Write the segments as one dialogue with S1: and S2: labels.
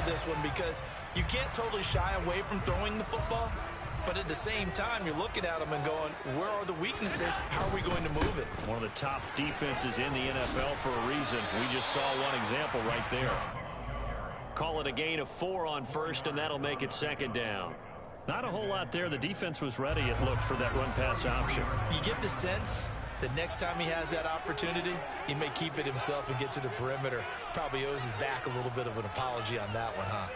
S1: for this one because you can't totally shy away from throwing the football, but at the same time, you're looking at them and going, where are the weaknesses? How are we going to move it?
S2: One of the top defenses in the NFL for a reason. We just saw one example right there. Call it a gain of 4 on first, and that'll make it second down. Not a whole lot there. The defense was ready, it looked, for that run-pass option.
S1: You get the sense that next time he has that opportunity, he may keep it himself and get to the perimeter. Probably owes his back a little bit of an apology on that one, huh?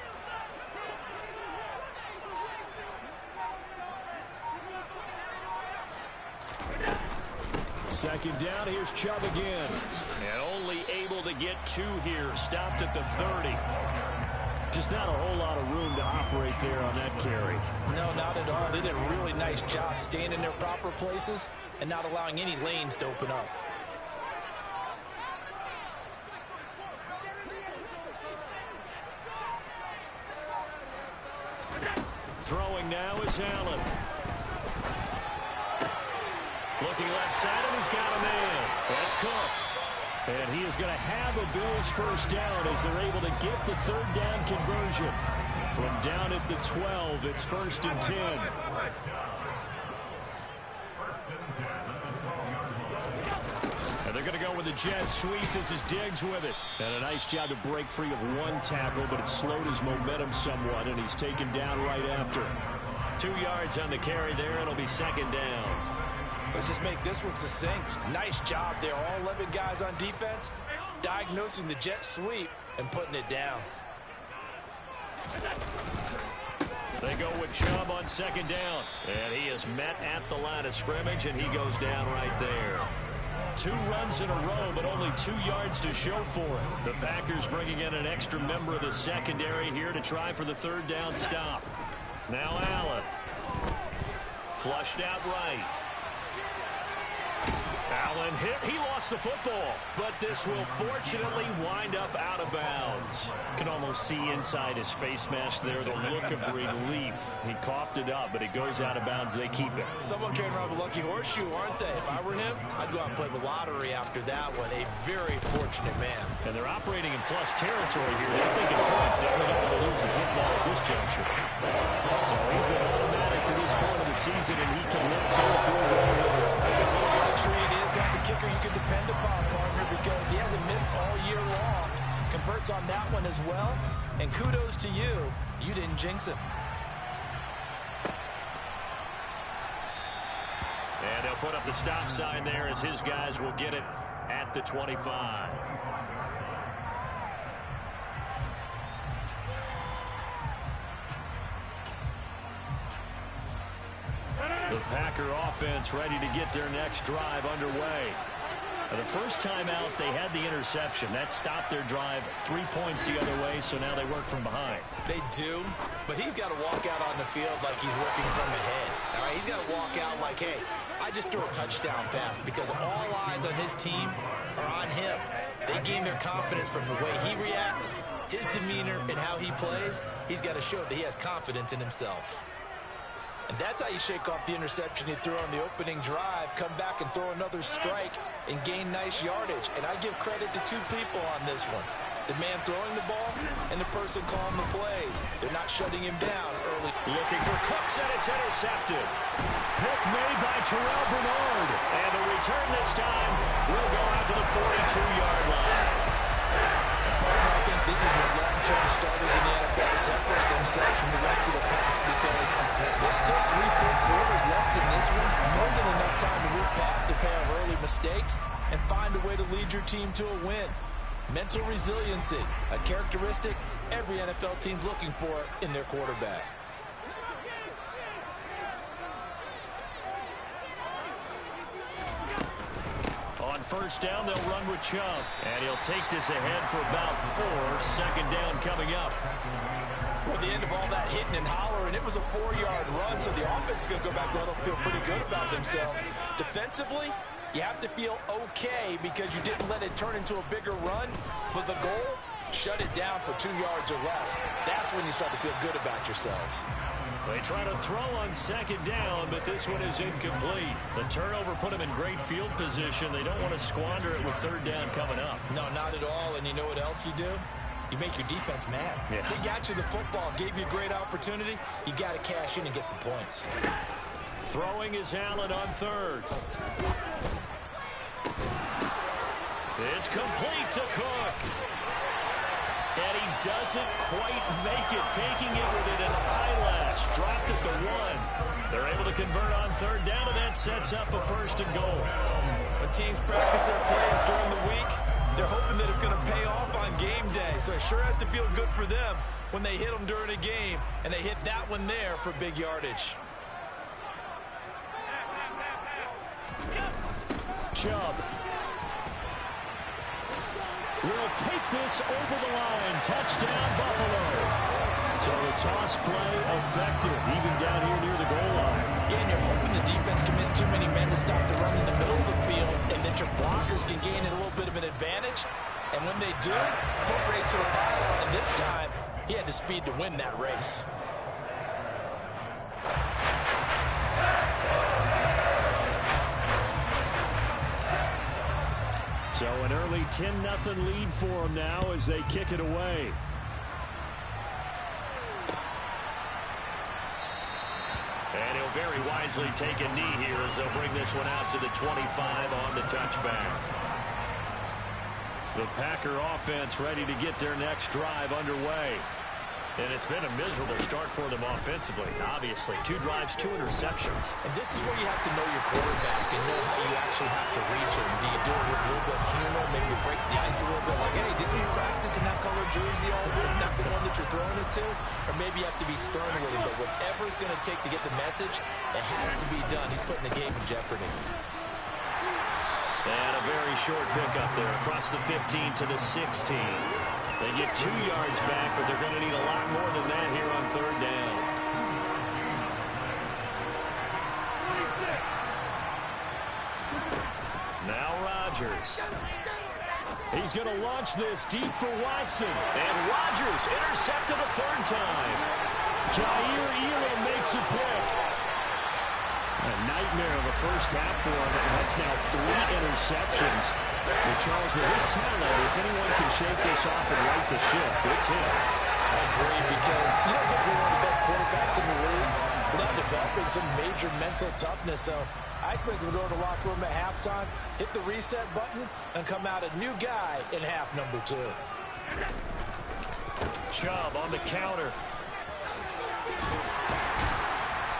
S2: Second down, here's Chubb again. And only able to get 2 here. Stopped at the 30. Just not a whole lot of room to operate there on that carry.
S1: No, not at all. They did a really nice job staying in their proper places and not allowing any lanes to open up.
S2: Throwing now is Allen. Looking left side, and he's got a man. That's Cook. And he is going to have a Bills first down as they're able to get the third down conversion. From down at the 12, it's 1st and 10. And they're going to go with the jet sweep. This is Diggs with it. And a nice job to break free of 1 tackle, but it slowed his momentum somewhat, and he's taken down right after. 2 yards on the carry there. It'll be second down.
S1: Let's just make this one succinct. Nice job there. All 11 guys on defense diagnosing the jet sweep and putting it down.
S2: They go with Chubb on second down. And he is met at the line of scrimmage, and he goes down right there. 2 runs in a row, but only 2 yards to show for it. The Packers bringing in an extra member of the secondary here to try for the third down stop. Now Allen. Flushed out right. Allen hit. He lost the football, but this will fortunately wind up out of bounds. Can almost see inside his face mask there the look of relief. He coughed it up, but it goes out of bounds. They keep it.
S1: Someone carrying around a lucky horseshoe, aren't they? If I were him, I'd go out and play the lottery after that one. A very fortunate man.
S2: And they're operating in plus territory here. They're thinking points. Definitely don't want to lose the football at this juncture. So he's been automatic to this point of the season, and he connects on the field goal.
S1: It is got the kicker you can depend upon, partner, because he hasn't missed all year long. Converts on that one as well. And kudos to you. You didn't jinx him.
S2: And they'll put up the stop sign there as his guys will get it at the 25. The Packer offense ready to get their next drive underway. The first time out, they had the interception. That stopped their drive 3 points the other way, so now they work from behind.
S1: They do, but he's got to walk out on the field like he's working from ahead. All right, he's got to walk out like, hey, I just threw a touchdown pass, because all eyes on his team are on him. They gain their confidence from the way he reacts, his demeanor, and how he plays. He's got to show that he has confidence in himself. And that's how you shake off the interception you threw on the opening drive, come back and throw another strike and gain nice yardage. And I give credit to 2 people on this one. The man throwing the ball and the person calling the plays. They're not shutting him down early.
S2: Looking for Cooks, and it's intercepted. Pick made by Terrell Bernard. And the return this time will go out to the 42-yard line.
S1: I think this is where long-term starters in the NFL separate themselves from the rest of the pack, because there's still 3 full quarters left in this one. More than enough time to move past a pair of early mistakes and find a way to lead your team to a win. Mental resiliency, a characteristic every NFL team's looking for in their quarterback.
S2: On first down, they'll run with Chubb. And he'll take this ahead for about 4. Second down coming up.
S1: Well, the end of all that hitting and hollering, it was a 4-yard run, so the offense is going to go back there and feel pretty good about themselves. Defensively, you have to feel okay because you didn't let it turn into a bigger run, but the goal, shut it down for 2 yards or less. That's when you start to feel good about yourselves.
S2: They try to throw on second down, but this one is incomplete. The turnover put them in great field position. They don't want to squander it with third down coming up.
S1: No, not at all. And you know what else you do? You make your defense mad.
S2: Yeah.
S1: They got you the football, gave you a great opportunity. You got to cash in and get some points.
S2: Throwing is Allen on third. It's complete to Cook. And he doesn't quite make it, taking it within an eyelash. Dropped at the 1. They're able to convert on third down, and that sets up a 1st and goal.
S1: When teams practice their plays during the week, they're hoping that it's going to pay off on game day. So it sure has to feel good for them when they hit them during a game, and they hit that one there for big yardage.
S2: Chubb will take this over the line. Touchdown, Buffalo. So the toss play effective, even down here near the goal line.
S1: Yeah, and you're hoping the defense commits too many men to stop the run in the middle of the field, and that your blockers can gain a little bit of an advantage. And when they do, foot race to the pylon, and this time, he had the speed to win that race.
S2: So an early 10-0 lead for them now as they kick it away. And he'll very wisely take a knee here as they'll bring this one out to the 25 on the touchback. The Packer offense ready to get their next drive underway. And it's been a miserable start for them offensively, obviously. 2 drives, 2 interceptions.
S1: And this is where you have to know your quarterback and know how you actually have to reach him. Do you do it with a little bit of humor? Maybe you break the ice a little bit like, hey, didn't you practice in that color jersey all week? Not the one that you're throwing it to? Or maybe you have to be stern with him. But whatever it's going to take to get the message, it has to be done. He's putting the game in jeopardy.
S2: And a very short pickup there across the 15 to the 16. They get 2 yards back, but they're going to need a lot more than that here on third down. Now Rodgers. He's going to launch this deep for Watson. And Rodgers intercepted a 3rd time. Jair Elam makes a pick. A nightmare of a first half for him. That's now 3 interceptions. But Charles, with his talent, if anyone can shake this off and right the ship, it's him.
S1: I agree, because you don't get to be one of the best quarterbacks in the league without developing some major mental toughness. So I expect him to go to the locker room at halftime, hit the reset button, and come out a new guy in half number 2.
S2: Chubb on the counter.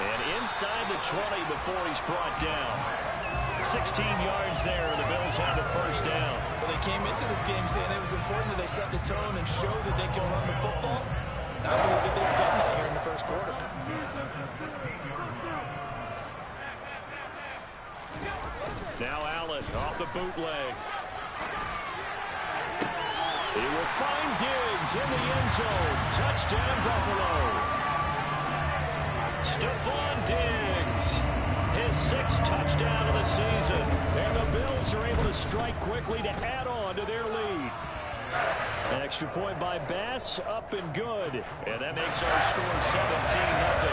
S2: And inside the 20 before he's brought down. 16 yards there, and the Bills have the 1st down.
S1: Well, they came into this game saying it was important that they set the tone and show that they can run the football. And I believe that they've done that here in the 1st quarter.
S2: Now Allen off the bootleg. He will find Diggs in the end zone. Touchdown, Buffalo. Stephon Diggs. His 6th touchdown of the season. And the Bills are able to strike quickly to add on to their lead. An extra point by Bass, up and good. And that makes our score 17-0.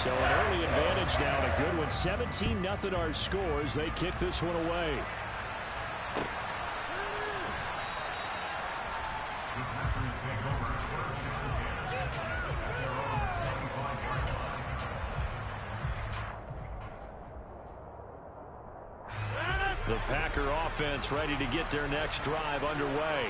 S2: So an early advantage now, and a good one. 17-0 our scores. They kick this one away. The Packer offense ready to get their next drive underway.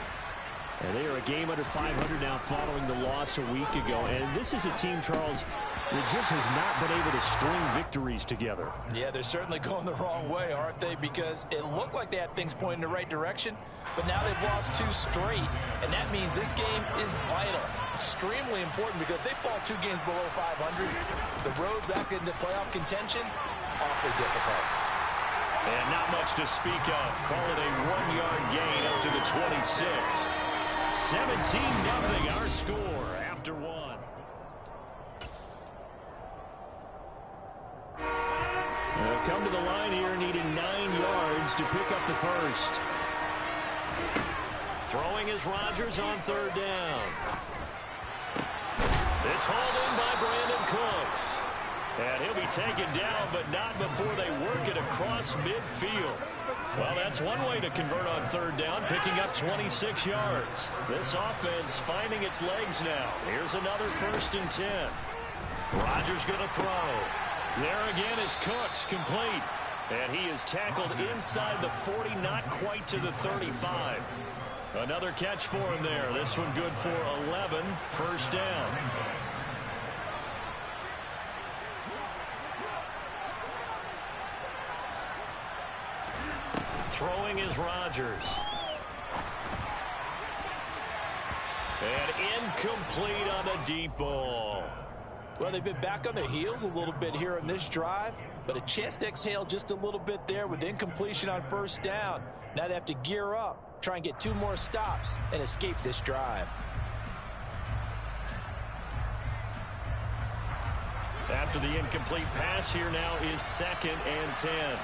S2: And they are a game under 500 now following the loss a week ago. And this is a team, Charles, that just has not been able to string victories together.
S1: Yeah, they're certainly going the wrong way, aren't they? Because it looked like they had things pointing in the right direction, but now they've lost 2 straight. And that means this game is vital. Extremely important, because if they fall 2 games below 500, the road back into playoff contention, awfully difficult.
S2: And not much to speak of. Call it a 1-yard gain up to the 26. 17-0 our score after 1. They'll come to the line here needing 9 yards to pick up the 1st. Throwing is Rodgers on 3rd down. It's hauled in by Brandon Cooks. And he'll be taken down, but not before they work it across midfield. Well, that's one way to convert on third down, picking up 26 yards. This offense finding its legs now. Here's another 1st and 10. Rodgers going to throw. There again is Cooks, complete. And he is tackled inside the 40, not quite to the 35. Another catch for him there. This one good for 11, 1st down. Throwing is Rodgers. And incomplete on the deep ball.
S1: Well, they've been back on their heels a little bit here in this drive, but a chance to exhale just a little bit there with incompletion on 1st down. Now they have to gear up, try and get 2 more stops, and escape this drive.
S2: After the incomplete pass, here now is 2nd and 10.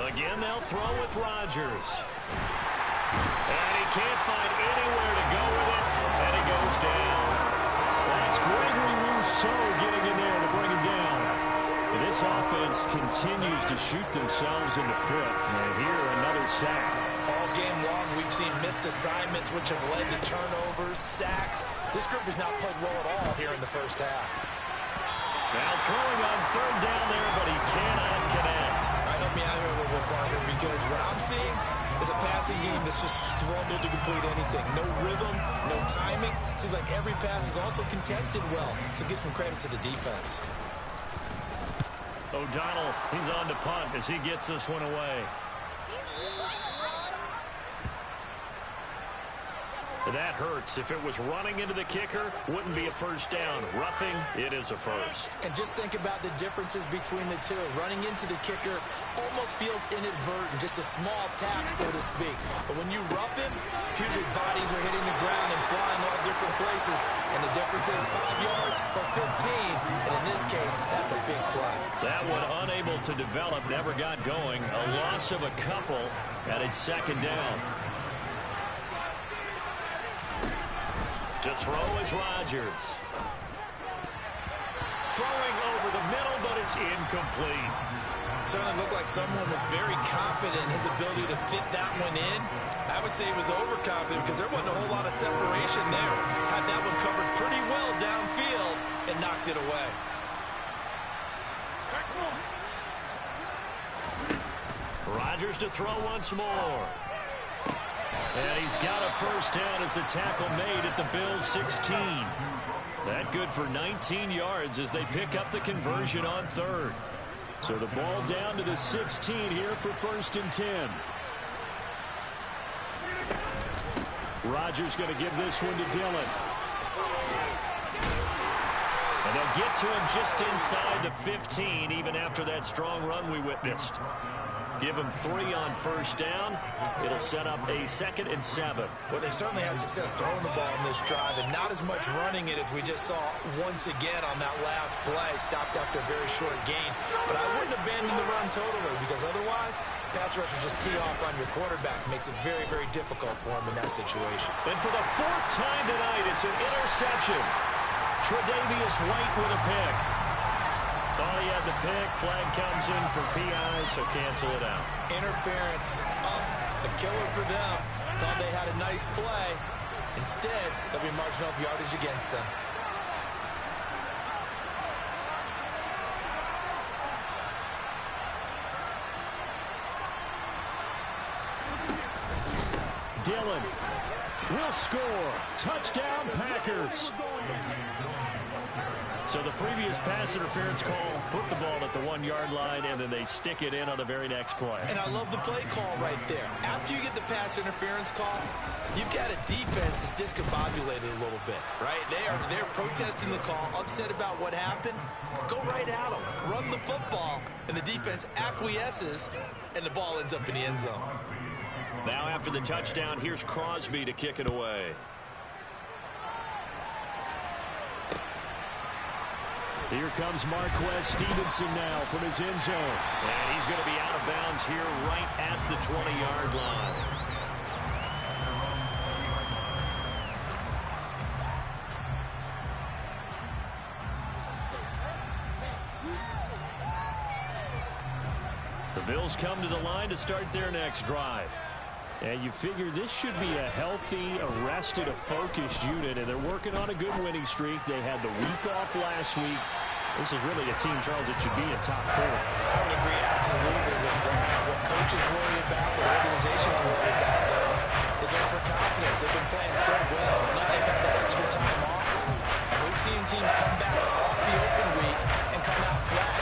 S2: Again, they'll throw with Rodgers. And he can't find anywhere to go with it, and he goes down. That's Gregory Rousseau getting in there to bring him down. And this offense continues to shoot themselves in the foot. And here, another sack.
S1: All game long, we've seen missed assignments, which have led to turnovers, sacks. This group has not played well at all here in the 1st half.
S2: Now throwing on 3rd down there, but he cannot connect.
S1: All right, help me out here a little bit, partner, because what I'm seeing is a passing game that's just struggled to complete anything. No rhythm, no timing. Seems like every pass is also contested well, so give some credit to the defense.
S2: O'Donnell, he's on to punt as he gets this one away. That hurts. If it was running into the kicker, wouldn't be a 1st down. Roughing, it is a 1st.
S1: And just think about the differences between the two. Running into the kicker almost feels inadvertent, just a small tap, so to speak. But when you rough him, usually bodies are hitting the ground and flying all different places. And the difference is 5 yards or 15. And in this case, that's a big play.
S2: That one unable to develop, never got going. A loss of a couple, and it's 2nd down. To throw is Rodgers. Throwing over the middle, but it's incomplete.
S1: Certainly looked like someone was very confident in his ability to fit that one in. I would say he was overconfident because there wasn't a whole lot of separation there. Had that one covered pretty well downfield and knocked it away.
S2: Rodgers to throw once more. And he's got a 1st down as the tackle made at the Bills' 16. That good for 19 yards as they pick up the conversion on 3rd. So the ball down to the 16 here for 1st and 10. Rodgers going to give this one to Dillon. And they'll get to him just inside the 15, even after that strong run we witnessed. Give him 3 on 1st down. It'll set up a 2nd and 7.
S1: Well, they certainly had success throwing the ball in this drive and not as much running it as we just saw once again on that last play. Stopped after a very short gain. But I wouldn't abandon the run totally because otherwise, pass rushers just tee off on your quarterback. Makes it very, very difficult for him in that situation.
S2: And for the 4th time tonight, it's an interception. Tre'Davious White with a pick. Thought he had the pick. Flag comes in for PI, so cancel it out.
S1: Interference. A killer for them. Thought they had a nice play. Instead, they'll be marginal up yardage against them.
S2: Dillon will score. Touchdown, Packers. So the previous pass interference call put the ball at the 1-yard line, and then they stick it in on the very next play.
S1: And I love the play call right there. After you get the pass interference call, you've got a defense that's discombobulated a little bit, right? They're protesting the call, upset about what happened. Go right at them. Run the football, and the defense acquiesces, and the ball ends up in the end zone.
S2: Now after the touchdown, here's Crosby to kick it away. Here comes Marquez Stevenson now from his end zone. And he's going to be out of bounds here right at the 20-yard line. Bills come to the line to start their next drive. And you figure this should be a healthy, arrested, a focused unit, and they're working on a good winning streak. They had the week off last week. This is really a team, Charles, that should be in top 4.
S1: I would agree absolutely with that. What coaches worry about, what organizations worry about, though, is overconfidence. They've been playing so well, and now they've got that extra time off. And we've seen teams come back off the open week and come out flat.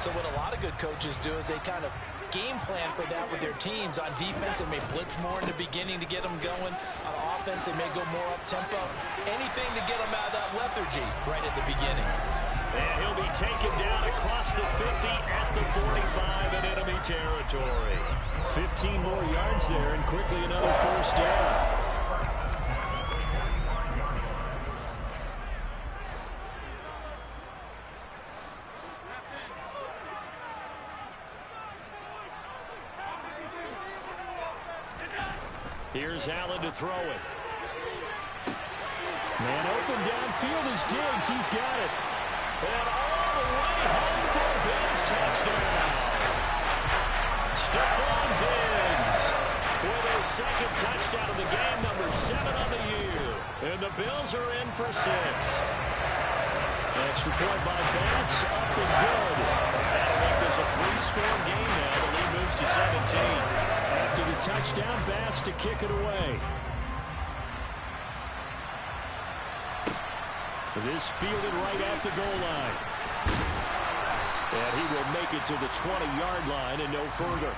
S1: So what a lot of good coaches do is they kind of game plan for that with their teams. On defense, they may blitz more in the beginning to get them going. On offense, they may go more up-tempo. Anything to get them out of that lethargy right at the beginning.
S2: And he'll be taken down across the 50 at the 45 in enemy territory. 15 more yards there and quickly another first down. Here's Allen to throw it. Man open downfield is Diggs. He's got it. And all the way home for a Bills touchdown. Stephon Diggs with his second touchdown of the game, number 7 on the year. And the Bills are in for 6. Extra point by Bass, up and good. That'll make this a 3-score game now. The lead moves to 17. After the touchdown, Bass to kick it away. This fielded right at the goal line. And he will make it to the 20-yard line and no further.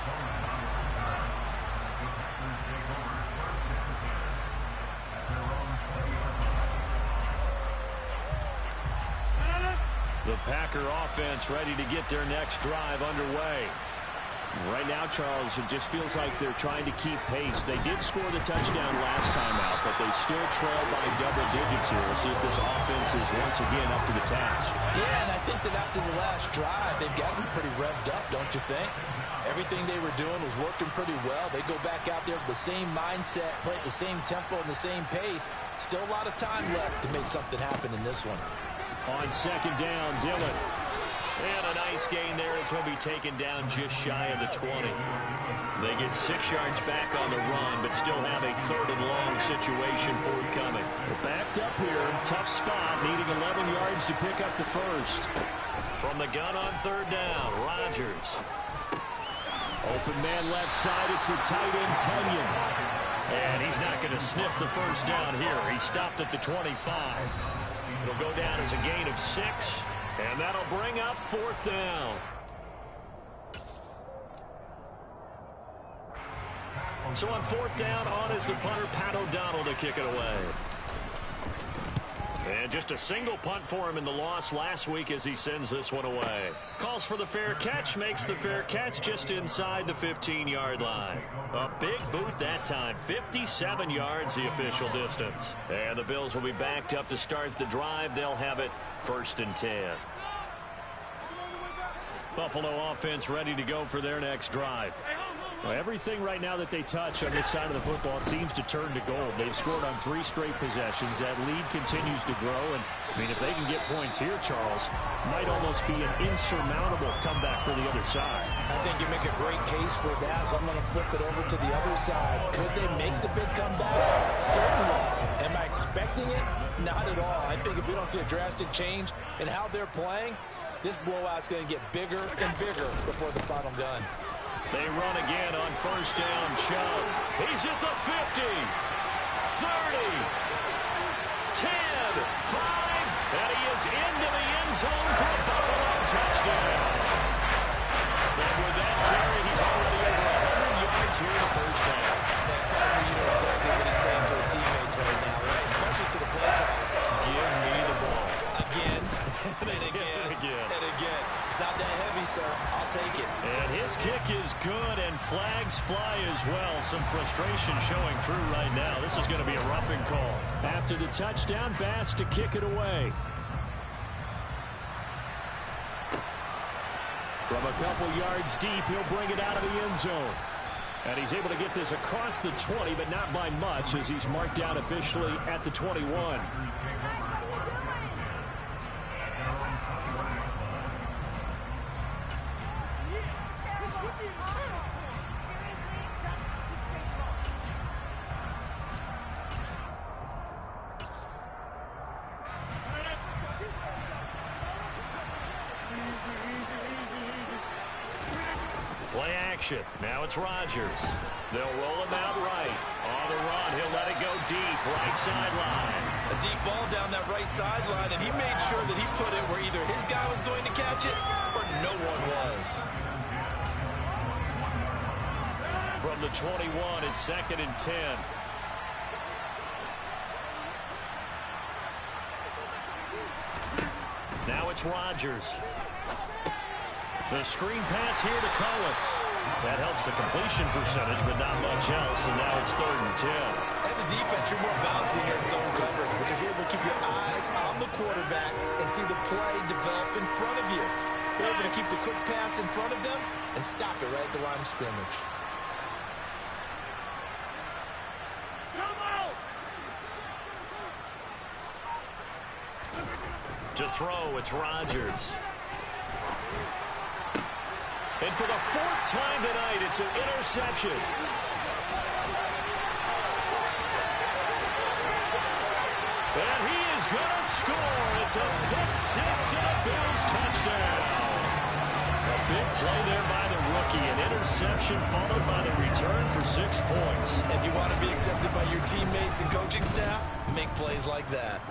S2: The Packer offense ready to get their next drive underway. Right now, Charles, it just feels like they're trying to keep pace. They did score the touchdown last time out, but they still trail by double digits here. We'll see if this offense is once again up to the task.
S1: Yeah, and I think that after the last drive, they've got to be pretty revved up, don't you think? Everything they were doing was working pretty well. They go back out there with the same mindset, play at the same tempo and the same pace. Still a lot of time left to make something happen in this one.
S2: On second down, Dillon. And a nice gain there as he'll be taken down just shy of the 20. They get 6 yards back on the run, but still have a 3rd and long situation forthcoming. We're backed up here. Tough spot, needing 11 yards to pick up the first. From the gun on 3rd down, Rodgers. Open man left side. It's the tight end, Tunyon. And he's not going to sniff the first down here. He stopped at the 25. It'll go down as a gain of 6. And that'll bring up 4th down. So on 4th down, on is the punter, Pat O'Donnell, to kick it away. And just a single punt for him in the loss last week as he sends this one away. Calls for the fair catch, makes the fair catch just inside the 15-yard line. A big boot that time, 57 yards the official distance. And the Bills will be backed up to start the drive. They'll have it 1st and 10. Buffalo offense ready to go for their next drive. Well, everything right now that they touch on this side of the football, it seems to turn to gold. They've scored on 3 straight possessions. That lead continues to grow. And, I mean, if they can get points here, Charles, might almost be an insurmountable comeback for the other side.
S1: I think you make a great case for that, so I'm going to flip it over to the other side. Could they make the big comeback? Certainly. Am I expecting it? Not at all. I think if we don't see a drastic change in how they're playing, this blowout's going to get bigger and bigger before the final gun.
S2: They run again on 1st down. Chubb. He's at the 50, 30, 10, 5, and he is into the end zone for a Buffalo touchdown. And with that carry, he's already over 100 yards here in the first half.
S1: And you know exactly what he's saying to his teammates right now, right? Especially to the play caller.
S2: Give me the ball.
S1: Again, and again, and again. It's not that heavy, sir. I'll take it.
S2: And his kick is good, and flags fly as well. Some frustration showing through right now. This is going to be a roughing call. After the touchdown, Bass to kick it away. From a couple yards deep, he'll bring it out of the end zone. And he's able to get this across the 20, but not by much, as he's marked down officially at the 21. Play action. Now it's Rodgers. They'll roll him out right. On the run, he'll let it go deep. Right sideline.
S1: A deep ball down that right sideline, and he made sure that he put it where either his guy was going to catch it or no one was.
S2: From the 21, it's 2nd and 10. Now it's Rodgers. The screen pass here to Cohen. That helps the completion percentage, but not much else, and now it's 3rd and 10.
S1: As a defense, you're more balanced when you're in zone coverage because you're able to keep your eyes on the quarterback and see the play develop in front of you. You're able to keep the quick pass in front of them and stop it right at the line of scrimmage.
S2: To throw, it's Rodgers. And for the 4th time tonight, it's an interception. And he is going to score. It's a pick six and a Bills touchdown. A big play there by the rookie. An interception followed by the return for 6 points.
S1: If you want to be accepted by your teammates and coaching staff, make plays like that.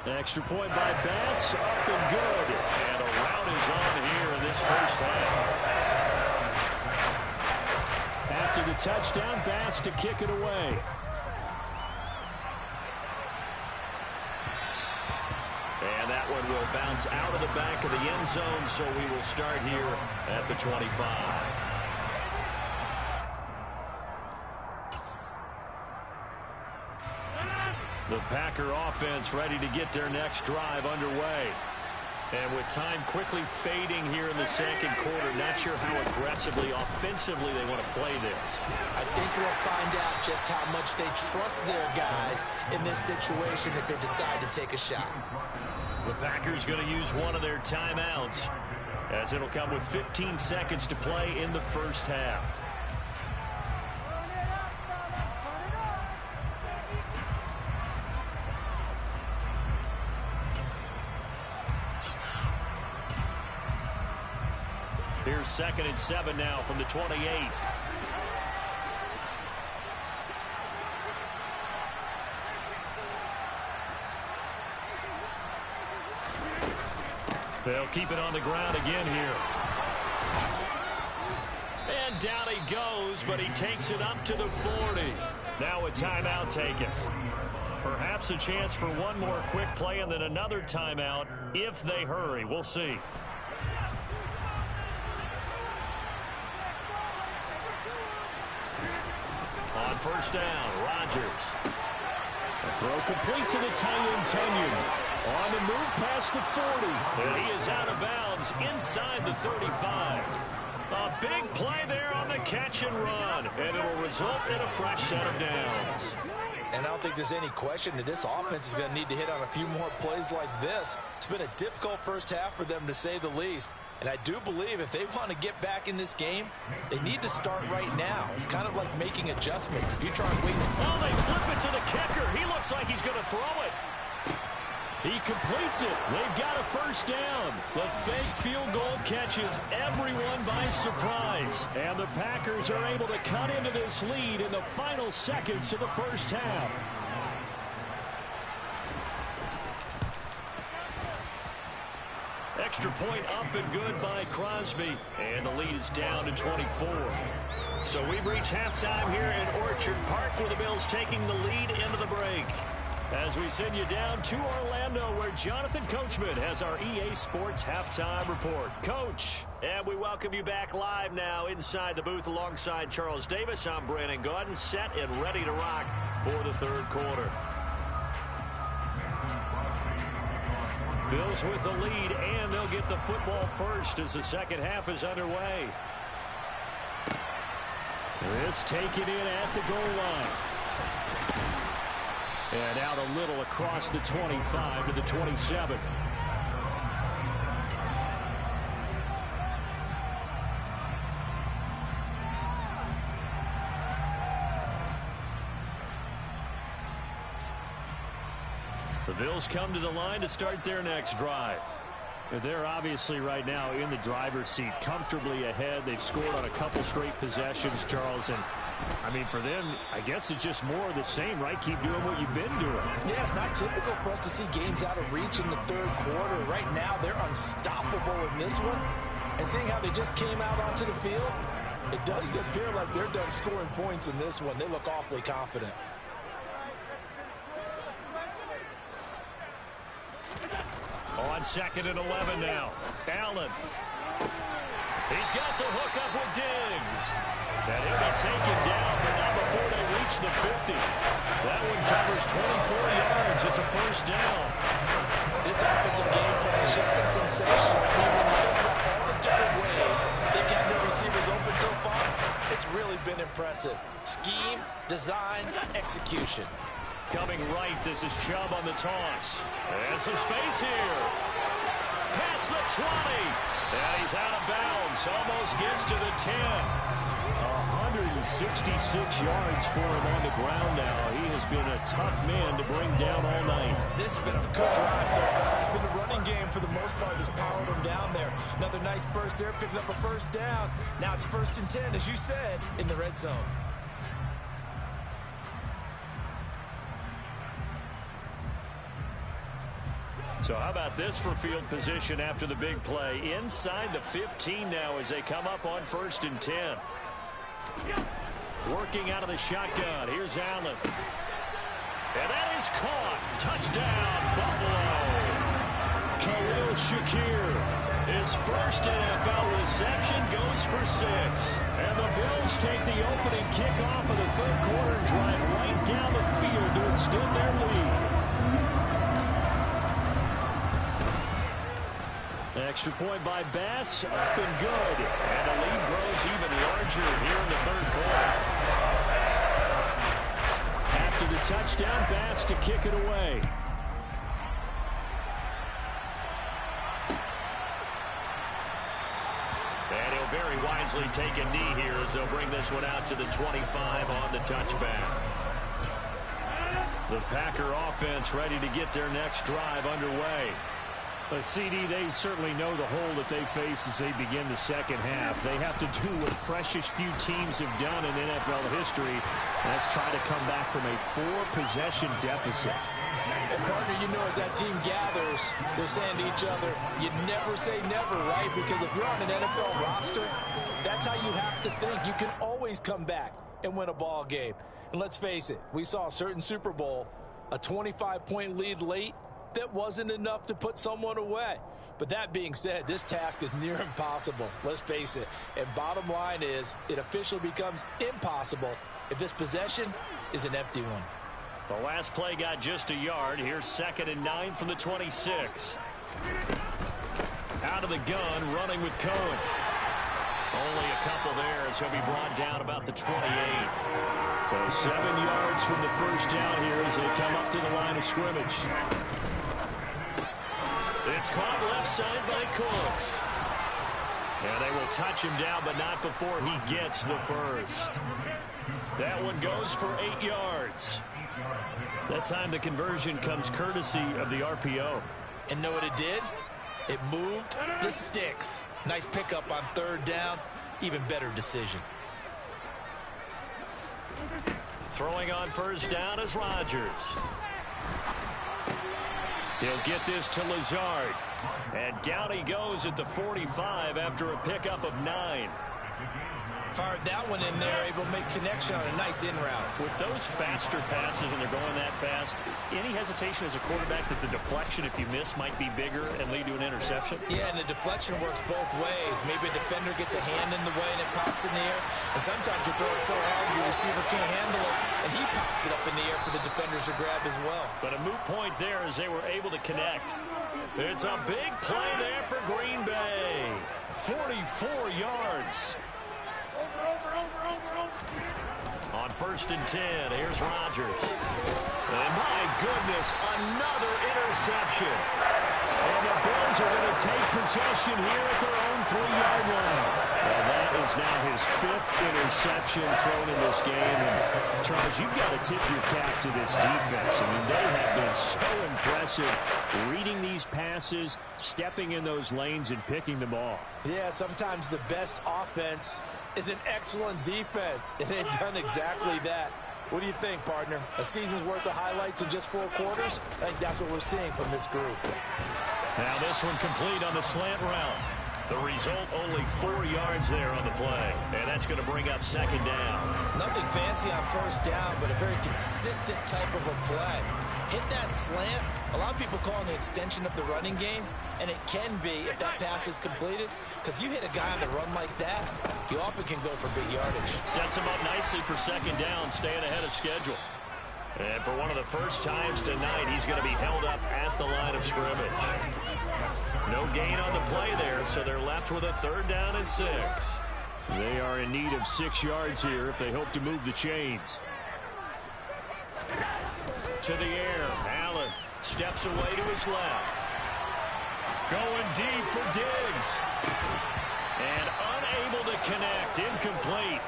S2: Extra point by Bass, up and good. And a rout is on here in this first half. After the touchdown, Bass to kick it away. And that one will bounce out of the back of the end zone, so we will start here at the 25. The Packer offense ready to get their next drive underway. And with time quickly fading here in the second quarter, not sure how aggressively, offensively they want to play this.
S1: I think we'll find out just how much they trust their guys in this situation if they decide to take a shot.
S2: The Packers going to use one of their timeouts, as it'll come with 15 seconds to play in the first half. Here's 2nd and 7 now from the 28. They'll keep it on the ground again here. And down he goes, but he takes it up to the 40. Now a timeout taken. Perhaps a chance for one more quick play and then another timeout if they hurry. We'll see. On first down, Rodgers. A throw complete to the tight end, Tenyon. On the move past the 40. And he is out of bounds inside the 35. A big play there on the catch and run. And it will result in a fresh set of downs.
S1: And I don't think there's any question that this offense is going to need to hit on a few more plays like this. It's been a difficult first half for them, to say the least. And I do believe if they want to get back in this game, they need to start right now. It's kind of like making adjustments. If you try and wait.
S2: Oh, they flip it to the kicker. He looks like he's going to throw it. He completes it. They've got a first down. The fake field goal catches everyone by surprise. And the Packers are able to cut into this lead in the final seconds of the first half. Extra point up and good by Crosby. And the lead is down to 24. So we've reached halftime here in Orchard Park, where the Bills taking the lead into the break. As we send you down to Orlando, where Jonathan Coachman has our EA Sports Halftime Report. Coach, and we welcome you back live now inside the booth alongside Charles Davis. I'm Brandon Gaudin, set and ready to rock for the third quarter. Bills with the lead, and they'll get the football first as the second half is underway. This taken in at the goal line. And out a little across the 25 to the 27. The Bills come to the line to start their next drive. They're obviously right now in the driver's seat, comfortably ahead. They've scored on a couple straight possessions, Charles. And, I mean, for them, I guess it's just more of the same, right? Keep doing what you've been doing.
S1: Yeah, it's not typical for us to see games out of reach in the third quarter. Right now, they're unstoppable in this one. And seeing how they just came out onto the field, it does appear like they're done scoring points in this one. They look awfully confident.
S2: On 2nd and 11 now. Allen. He's got the hook up with Diggs. And he'll be taken down, but not before they reach the 50. That one covers 24 yards. It's a first down.
S1: This offensive game plan has just been sensational. I mean, when you think about all the different ways they got their receivers open so far, it's really been impressive. Scheme, design, execution.
S2: Coming right, this is Chubb on the toss. And some space here. Past the 20. And he's out of bounds. Almost gets to the 10. 166 yards for him on the ground now. He has been a tough man to bring down all night.
S1: This has been a good drive so far. It's been a running game for the most part that's powered him down there. Another nice burst there, picking up a first down. Now it's 1st and 10, as you said, in the red zone.
S2: So how about this for field position after the big play? Inside the 15 now as they come up on 1st and 10. Working out of the shotgun. Here's Allen. And that is caught. Touchdown, Buffalo. Khalil Shakir. His first NFL reception goes for 6. And the Bills take the opening kickoff of the third quarter and drive right down the field to extend their lead. Extra point by Bass, up and good. And the lead grows even larger here in the third quarter. After the touchdown, Bass to kick it away. And he'll very wisely take a knee here as they'll bring this one out to the 25 on the touchback. The Packer offense ready to get their next drive underway. But CD, they certainly know the hole that they face as they begin the second half. They have to do what precious few teams have done in NFL history. That's try to come back from a 4-possession deficit.
S1: And partner, you know, as that team gathers, they're saying to each other, you never say never, right? Because if you're on an NFL roster, that's how you have to think. You can always come back and win a ball game. And let's face it, we saw a certain Super Bowl, a 25-point lead late, that wasn't enough to put someone away. But that being said, this task is near impossible. Let's face it. And bottom line is, it officially becomes impossible if this possession is an empty one.
S2: The last play got just a yard. Here's 2nd and 9 from the 26. Out of the gun, running with Cohen. Only a couple there as he'll be brought down about the 28. So 7 yards from the first down here as they come up to the line of scrimmage. It's caught left side by Cooks. And they will touch him down, but not before he gets the first. That one goes for 8 yards. That time the conversion comes courtesy of the RPO.
S1: And know what it did? It moved the sticks. Nice pickup on 3rd down. Even better decision.
S2: Throwing on 1st down is Rodgers. He'll get this to Lazard. And down he goes at the 45 after a pickup of 9.
S1: Fired that one in there, able to make connection on a nice in route.
S2: With those faster passes and they're going that fast, any hesitation as a quarterback that the deflection, if you miss, might be bigger and lead to an interception?
S1: Yeah, and the deflection works both ways. Maybe a defender gets a hand in the way and it pops in the air. And sometimes you throw it so hard your receiver can't handle it, and he pops it up in the air for the defenders to grab as well.
S2: But a moot point there as they were able to connect. It's a big play there for Green Bay. 44 yards. On 1st and 10, here's Rodgers. And my goodness, another interception. And the Bills are going to take possession here at their own 3-yard line. Well, that is now his 5th interception thrown in this game. And Charles, you've got to tip your cap to this defense. I mean, they have been so impressive reading these passes, stepping in those lanes, and picking them off.
S1: Yeah, sometimes the best offense is an excellent defense, and they've done exactly that. What do you think, partner? A season's worth of highlights in just 4 quarters? I think that's what we're seeing from this group.
S2: Now this one complete on the slant route. The result, only 4 yards there on the play. And that's going to bring up 2nd down.
S1: Nothing fancy on 1st down, but a very consistent type of a play. Hit that slant. A lot of people call it an extension of the running game, and it can be if that pass is completed, because you hit a guy on the run like that, he often can go for big yardage.
S2: Sets him up nicely for 2nd down, staying ahead of schedule. And for one of the first times tonight, he's going to be held up at the line of scrimmage. No gain on the play there, so they're left with a 3rd down and 6. They are in need of 6 yards here if they hope to move the chains. To the air, Allen steps away to his left. Going deep for Diggs. And unable to connect, incomplete.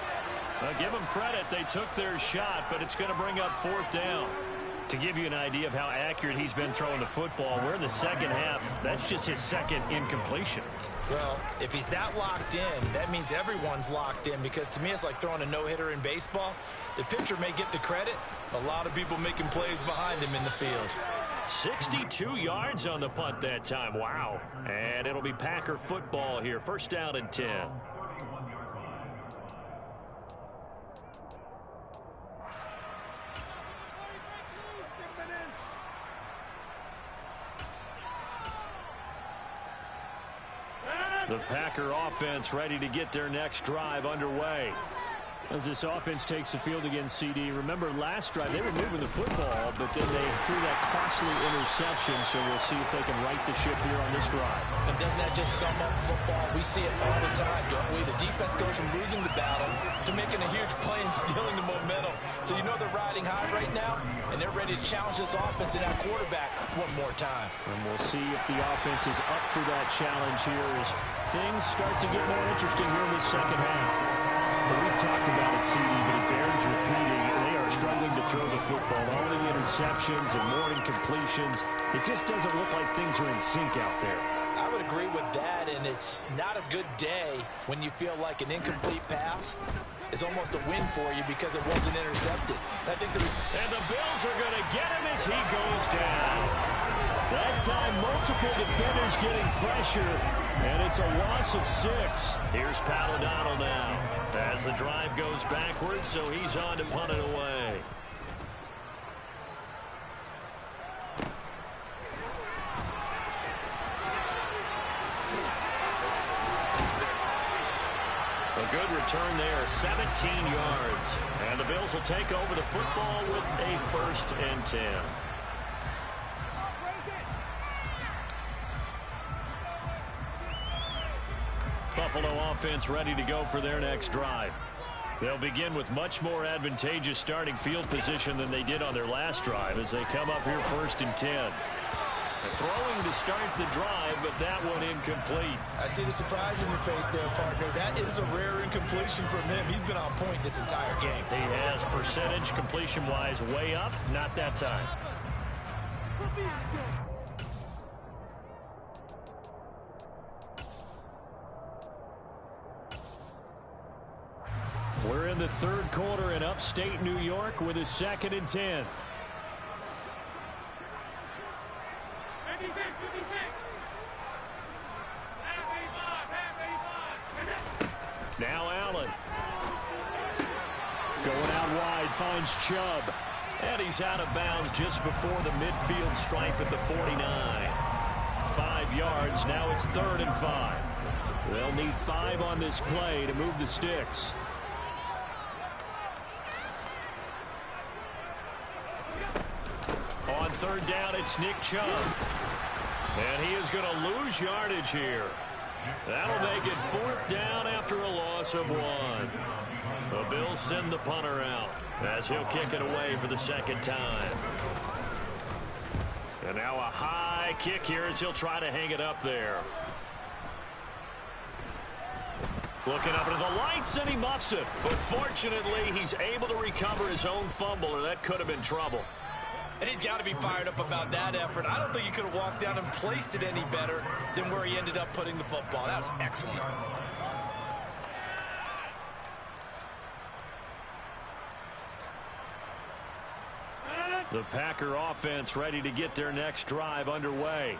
S2: Give them credit, they took their shot, but it's going to bring up 4th down. To give you an idea of how accurate he's been throwing the football, we're in the 2nd half. That's just his 2nd incompletion.
S1: Well, if he's that locked in, that means everyone's locked in, because to me it's like throwing a no-hitter in baseball. The pitcher may get the credit, a lot of people making plays behind him in the field.
S2: 62 yards on the punt that time. Wow. And it'll be Packer football here. 1st down and 10. The Packer offense ready to get their next drive underway. As this offense takes the field against CD, remember last drive they were moving the football, but then they threw that costly interception, so we'll see if they can right the ship here on this drive.
S1: And doesn't that just sum up football? We see it all the time, don't we? The defense goes from losing the battle to making a huge play and stealing the momentum. So you know they're riding high right now, and they're ready to challenge this offense and that quarterback one more time.
S2: And we'll see if the offense is up for that challenge here as things start to get more interesting here in the 2nd half. Well, we've talked about it, CD, but it bears repeating. They are struggling to throw the football. All the interceptions and more incompletions. It just doesn't look like things are in sync out there.
S1: I would agree with that, and it's not a good day when you feel like an incomplete pass is almost a win for you because it wasn't intercepted. And I think
S2: and the Bills are going to get him as he goes down. That time, multiple defenders getting pressure, and it's a loss of 6. Here's Pat O'Donnell now as the drive goes backwards, so he's on to punt it away. A good return there, 17 yards. And the Bills will take over the football with a 1st and 10. Buffalo offense ready to go for their next drive. They'll begin with much more advantageous starting field position than they did on their last drive as they come up here 1st and 10. Throwing to start the drive, but that one incomplete.
S1: I see the surprise in your face there, partner. That is a rare incompletion from him. He's been on point this entire game.
S2: He has percentage completion-wise way up. Not that time. We're in the 3rd quarter in upstate New York with a 2nd and 10. Now Allen. Going out wide, finds Chubb. And he's out of bounds just before the midfield stripe at the 49. 5 yards, now it's 3rd and 5. They'll need 5 on this play to move the sticks. On 3rd down, it's Nick Chubb. And he is going to lose yardage here. That'll make it 4th down after a loss of 1. The Bills send the punter out as he'll kick it away for the 2nd time. And now a high kick here as he'll try to hang it up there. Looking up into the lights, and he muffs it. But fortunately, he's able to recover his own fumble, or that could have been trouble.
S1: And he's got to be fired up about that effort. I don't think he could have walked down and placed it any better than where he ended up putting the football. That was excellent.
S2: The Packer offense ready to get their next drive underway.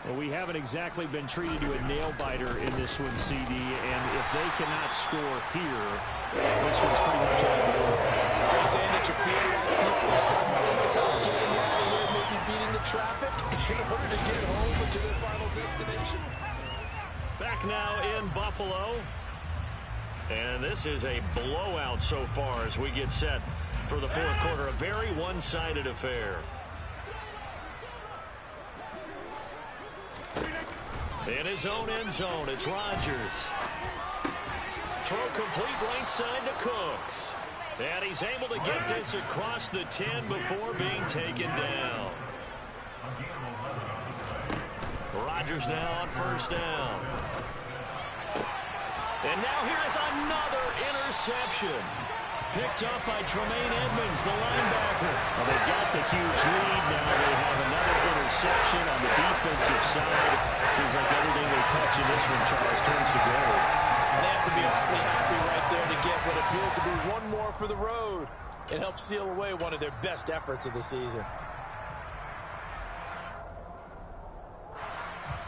S3: Well, we haven't exactly been treated to a nail-biter in this one, CD, and if they cannot score here, this one's pretty much all over.
S1: Are you saying that you feel like people are starting to think about getting out of here, maybe beating the traffic in order to get home to their final destination?
S2: Back now in Buffalo. And this is a blowout so far as we get set for the fourth quarter. A very one-sided affair. In his own end zone, it's Rodgers. Throw complete right side to Cooks. And he's able to get this across the 10 before being taken down. Rodgers now on first down. And now here is another interception. Picked up by Tremaine Edmonds, the linebacker.
S3: Well, they've got the huge lead. Now they have another interception on the defensive side. Seems like everything they touch in this one, Charles, turns to gold.
S1: They have to be awfully happy right there to get what appears to be one more for the road. It helps seal away one of their best efforts of the season.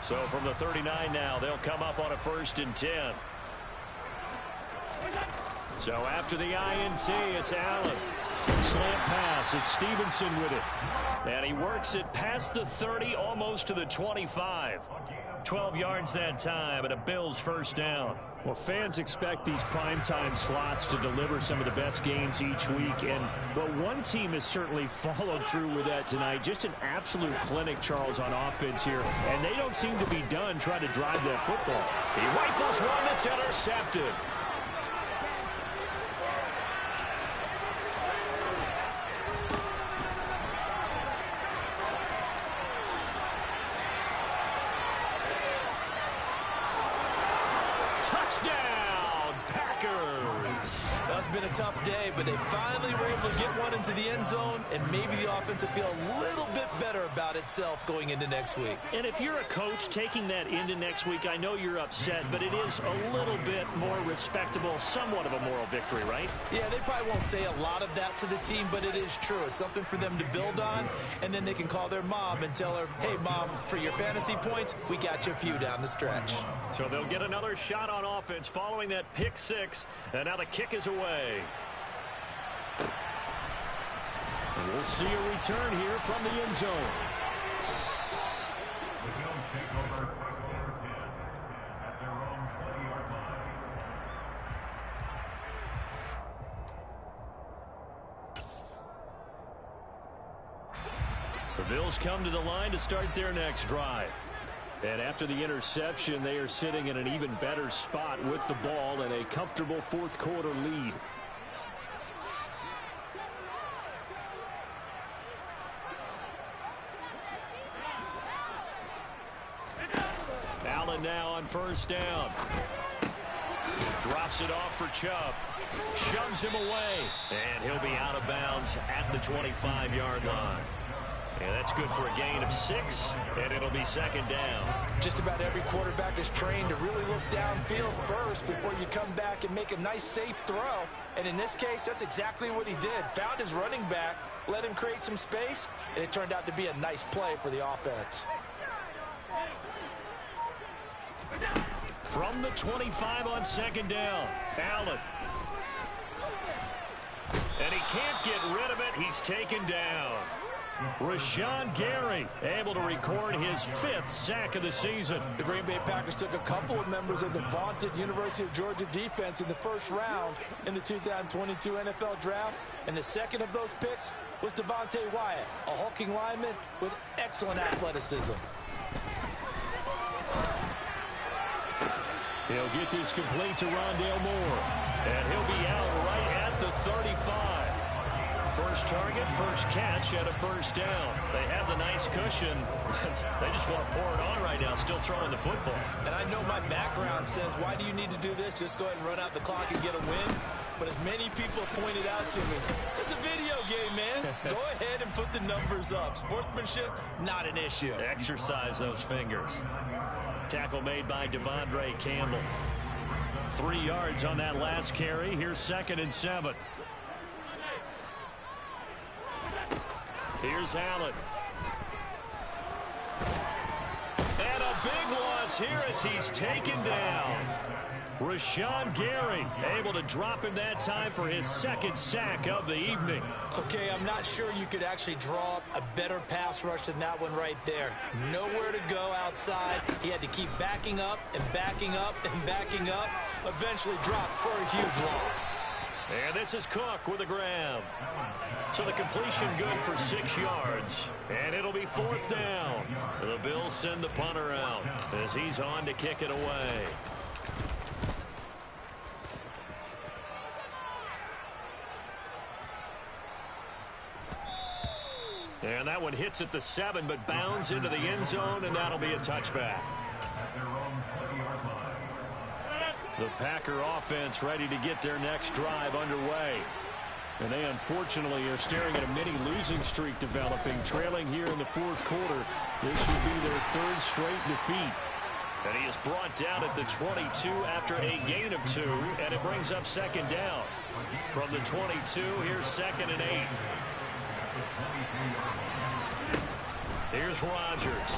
S2: So from the 39 now, they'll come up on a 1st and 10. So after the INT, it's Allen.
S3: Slant pass. It's Stevenson with it.
S2: And he works it past the 30, almost to the 25. 12 yards that time, and a Bills first down.
S3: Well, fans expect these primetime slots to deliver some of the best games each week. And, well, one team has certainly followed through with that tonight. Just an absolute clinic, Charles, on offense here. And they don't seem to be done trying to drive that football.
S2: He rifles one that's intercepted. Touchdown, Packers!
S1: That's been a tough day, but they finally were able to get one into the end zone, and maybe the offense will feel a little bit better about itself going into next week.
S3: And if you're a coach taking that into next week, I know you're upset, but it is a little bit more respectable, somewhat of a moral victory, right?
S1: Yeah, they probably won't say a lot of that to the team, but it is true. It's something for them to build on, and then they can call their mom and tell her, hey, Mom, for your fantasy points, we got you a few down the stretch.
S2: So they'll get another shot on offense following that pick six, and now the kick is away.
S3: And we'll see a return here from the end zone.
S2: The Bills come to the line to start their next drive. And after the interception, they are sitting in an even better spot with the ball and a comfortable fourth quarter lead. Allen now on first down. Drops it off for Chubb. Shoves him away. And he'll be out of bounds at the 25-yard line. And that's good for a gain of 6, and it'll be second down.
S1: Just about every quarterback is trained to really look downfield first before you come back and make a nice, safe throw. And in this case, that's exactly what he did. Found his running back, let him create some space, and it turned out to be a nice play for the offense.
S2: From the 25 on second down, Allen. And he can't get rid of it. He's taken down. Rashawn Gary able to record his 5th sack of the season.
S1: The Green Bay Packers took a couple of members of the vaunted University of Georgia defense in the first round in the 2022 NFL Draft, and the second of those picks was Devontae Wyatt, a hulking lineman with excellent athleticism.
S2: He'll get this complete to Rondale Moore, and he'll be out right at the 35. First target, first catch, and a first down. They have the nice cushion. They just want to pour it on right now, still throwing the football.
S1: And I know my background says, why do you need to do this? Just go ahead and run out the clock and get a win. But as many people pointed out to me, it's a video game, man. Go ahead and put the numbers up. Sportsmanship, not an issue.
S2: Exercise those fingers. Tackle made by Devondre Campbell. 3 yards on that last carry. Here's 2nd and 7. Here's Allen. And a big loss here as he's taken down. Rashawn Gary able to drop him that time for his 2nd sack of the evening.
S1: Okay, I'm not sure you could actually draw up a better pass rush than that one right there. Nowhere to go outside. He had to keep backing up and backing up and backing up. Eventually dropped for a huge loss.
S2: And this is Cook with a grab. So the completion good for 6 yards. And it'll be 4th down. The Bills send the punter out as he's on to kick it away. And that one hits at the 7, but bounds into the end zone, and that'll be a touchback. The Packer offense ready to get their next drive underway. And they unfortunately are staring at a mini losing streak developing, trailing here in the 4th quarter. This would be their 3rd straight defeat. And he is brought down at the 22 after a gain of 2, and it brings up 2nd down. From the 22, here's 2nd and 8. Here's Rodgers.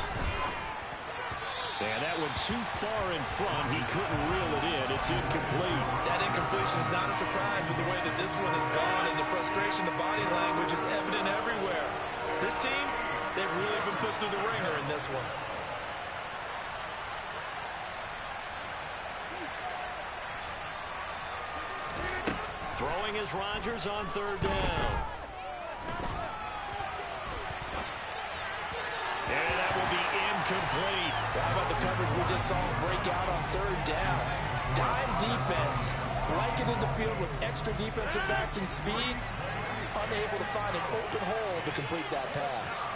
S2: And that one too far in front. He couldn't reel it in. It's incomplete.
S1: That incompletion is not a surprise with the way that this one has gone, and the frustration, the body language is evident everywhere. This team, they've really been put through the ringer in this one.
S2: Throwing is Rodgers on 3rd down. And that will be incomplete.
S1: How about the coverage we just saw break out on 3rd down? Dime defense, blanketed the field with extra defensive backs and speed, unable to find an open hole to complete that pass.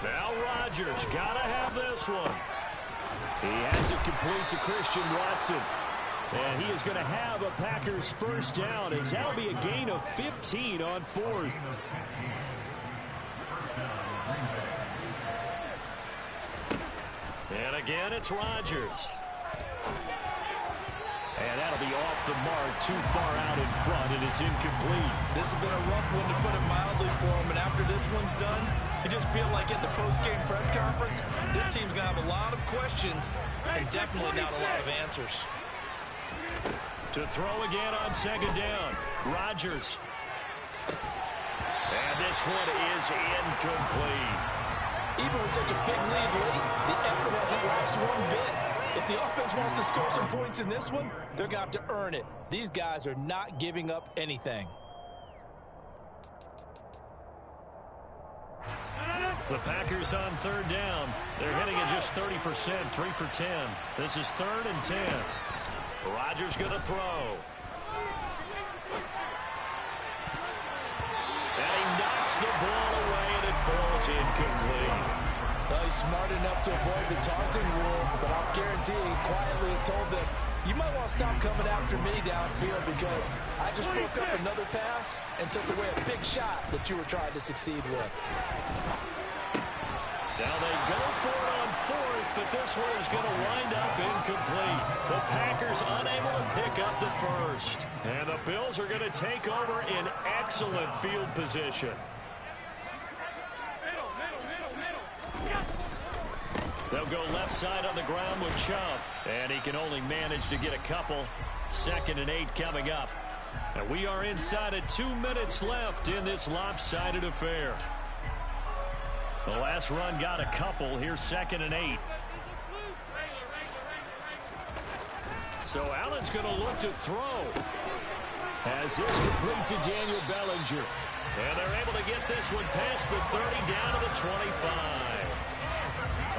S2: Now Rodgers gotta have this one.
S3: He has it complete to Christian Watson. And he is going to have a Packers 1st down as that'll be a gain of 15 on 4th.
S2: And again, it's Rodgers.
S3: And that'll be off the mark, too far out in front, and it's incomplete.
S1: This has been a rough one, to put it mildly, for him. And after this one's done, you just feel like at the post-game press conference, this team's going to have a lot of questions and definitely not a lot of answers.
S2: To throw again on 2nd down. Rodgers. And this one is incomplete.
S1: Even with such a big lead late, the effort hasn't lapsed one bit. If the offense wants to score some points in this one, they're going to have to earn it. These guys are not giving up anything.
S2: The Packers on 3rd down. They're hitting at just 30%, 3 for 10. This is 3rd and 10. Rodgers going to throw. And he knocks the ball away, and it falls incomplete.
S1: Well, he's smart enough to avoid the taunting rule, but I'll guarantee he quietly has told them, you might want to stop coming after me downfield because I just broke up another pass and took away a big shot that you were trying to succeed with.
S2: Now they go for it on 4th, but this one is going to wind up incomplete. The Packers unable to pick up the 1st. And the Bills are going to take over in excellent field position. They'll go left side on the ground with Chubb. And he can only manage to get a couple. 2nd and 8 coming up. And we are inside of 2 minutes left in this lopsided affair. The last run got a couple. Here's 2nd and 8. So Allen's going to look to throw.
S3: As this complete to Daniel Bellinger.
S2: And they're able to get this one past the 30 down to the 25.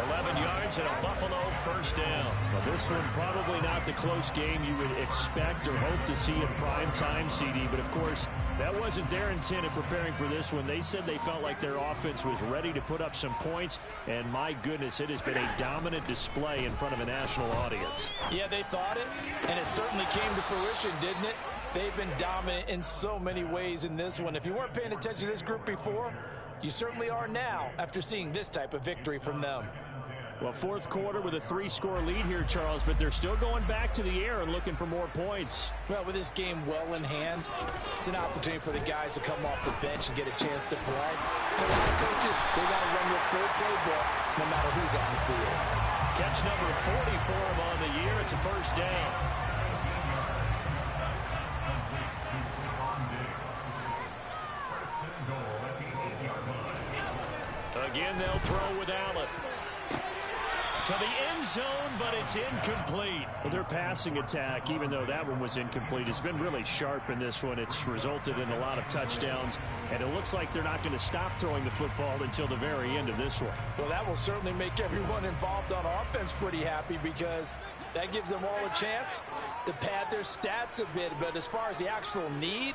S2: 11 yards and a Buffalo first down.
S3: Well, this one probably not the close game you would expect or hope to see in prime time, CD. But, of course, that wasn't their intent in preparing for this one. They said they felt like their offense was ready to put up some points. And, my goodness, it has been a dominant display in front of a national audience.
S1: Yeah, they thought it, and it certainly came to fruition, didn't it? They've been dominant in so many ways in this one. If you weren't paying attention to this group before, you certainly are now after seeing this type of victory from them.
S3: Well, fourth quarter with a 3-score lead here, Charles, but they're still going back to the air and looking for more points.
S1: Well, with this game well in hand, it's an opportunity for the guys to come off the bench and get a chance to play. And a lot of coaches, they got to run their full playbook no matter who's on the field.
S2: Catch number 40 for him on the year. It's a first down. Again, they'll throw with Allen. To the end zone, but it's incomplete.
S3: Well, their passing attack, even though that one was incomplete, has been really sharp in this one. It's resulted in a lot of touchdowns, and it looks like they're not going to stop throwing the football until the very end of this one.
S1: Well, that will certainly make everyone involved on offense pretty happy because that gives them all a chance to pad their stats a bit. But as far as the actual need,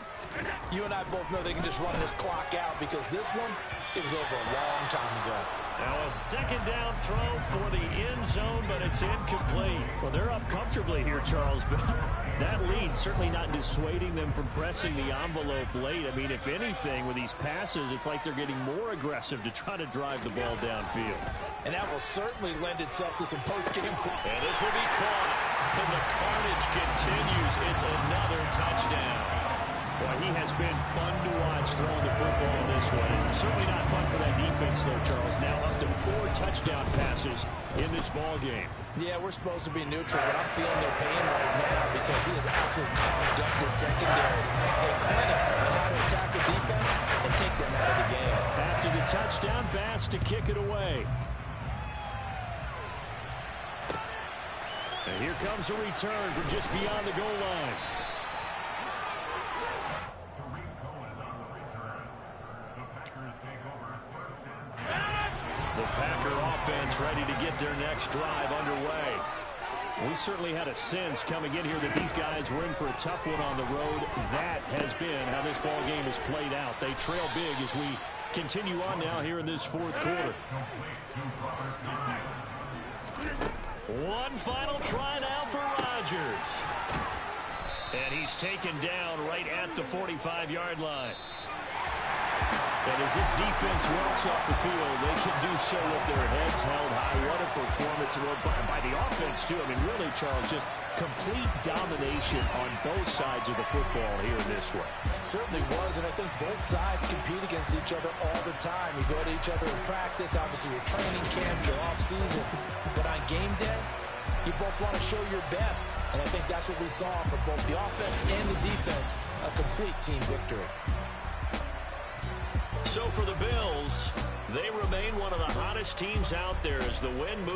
S1: you and I both know they can just run this clock out because this one, it was over a long time ago.
S2: Now a second down throw for the end zone, but it's incomplete.
S3: Well, they're up comfortably here, Charles, but that lead certainly not dissuading them from pressing the envelope late. I mean, if anything, with these passes, it's like they're getting more aggressive to try to drive the ball downfield.
S1: And that will certainly lend itself to some post-game.
S2: And this will be caught. And the carnage continues. It's another touchdown.
S3: Well, he has been fun to watch throwing the football in this one. It's certainly not fun for that defense, though, Charles. Now up to 4 touchdown passes in this ball game.
S1: Yeah, we're supposed to be neutral, but I'm feeling their pain right now because he has absolutely carved up the secondary. A clinic on how to attack the defense and take them out of the game.
S3: After the touchdown pass to kick it away. And here comes a return from just beyond the goal line. The Packer offense ready to get their next drive underway. We certainly had a sense coming in here that these guys were in for a tough one on the road. That has been how this ball game has played out. They trail big as we continue on now here in this fourth quarter.
S2: One final try now for Rodgers. And he's taken down right at the 45-yard line. And as this defense walks off the field, they can do so with their heads held high. What a performance by the offense, too. I mean, really, Charles, just complete domination on both sides of the football here in this one.
S1: Certainly was, and I think both sides compete against each other all the time. You go to each other in practice, obviously your training camp, your off-season. But on game day, you both want to show your best. And I think that's what we saw for both the offense and the defense, a complete team victory.
S2: So for the Bills, they remain one of the hottest teams out there as the win moves.